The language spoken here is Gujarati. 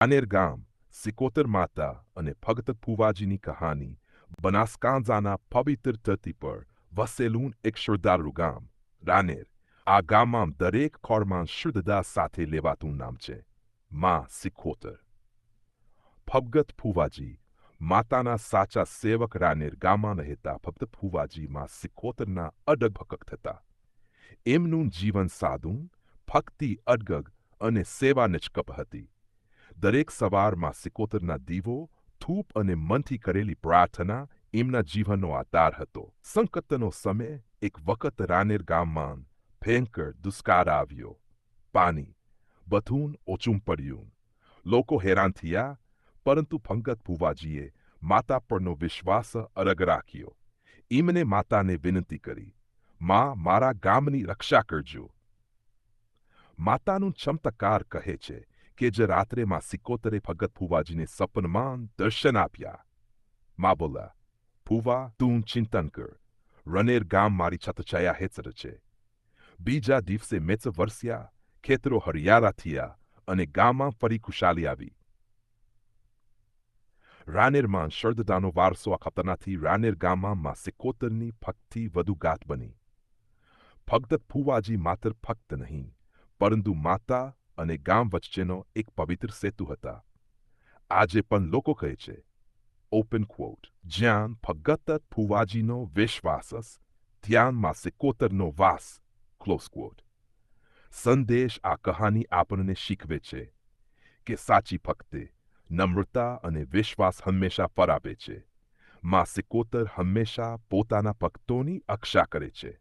આનેર ગામ, સિકોતર માતા અને ભગત ફુવાજીની કહાની બનાસકાંઠાના પવિત્ર ધરતી પર વસેલું એક શ્રદ્ધાળુ ગામ. રાનેર. આ ગામમાં દરેક ખોરમાં શુદ્ધતા સાથે લેવાતું નામ છે. માં સિકોતર. ભગત ફુવાજી, માતાના સાચા સેવક રાનેર ગામમાં રહેતા ભગત ફુવાજી માં સિકોતરના અડગ ભક્ત હતા. એમનું જીવન સાદું, ભક્તિ અડગગ અને સેવા નિષ્કપ હતી. દરેક સવારમાં સિકોતરના દીવો, ધૂપ અને મનથી કરેલી પ્રાર્થના એમના જીવનનો આધાર હતો. સંકટનો સમય એક વખત રાનેર ગામમાં ભયંકર દુષ્કાળ આવ્યો. પાણી બધું ઓછું પડ્યું. લોકો હેરાન થયા, પરંતુ ભગત ફુવાજીએ માતા પરનો વિશ્વાસ અડગ રાખ્યો. એમને માતાને વિનંતી કરી, માં, મારા ગામની રક્ષા કરજો. માતાનું ચમત્કાર કહે છે કે જે રાત્રે માં સિકોતરે ભગત ફુવાજીને સપનમાં દર્શન આપ્યા. માં બોલા, ફુવા, તું ચિંતન કર, રનેર ગામ મારી છત્રછાયા હેઠળ છે. બીજા દિવસે મેઘ વરસ્યા, ખેતરો હરિયાળા થયા અને ગામમાં ફરી ખુશાલી આવી. રાનેરમાં શ્રદ્ધાનો વારસો અખતનાથી રાનેર ગામમાં માં સિકોતરની ભક્તિ વધુ ગાઢ બની. ભગત ફુવાજી માત્ર ભક્ત નહીં, પરંતુ માતા અને ગામ વચ્ચેનો એક પવિત્ર સેતુ હતા. આજે પણ લોકો કહે છે, ઓપન ક્વોટ, જ્યાં ભગત ફુવાજીનો વિશ્વાસ, ત્યાં માં સિકોતરનો વાસ, ક્લોઝ ક્વોટ. સંદેશ આ કહાની આપણને શીખવે છે કે સાચી ભક્તિ, નમ્રતા અને વિશ્વાસ હંમેશા ફળ આપે છે. માં સિકોતર હંમેશા પોતાના ભક્તોની રક્ષા કરે છે.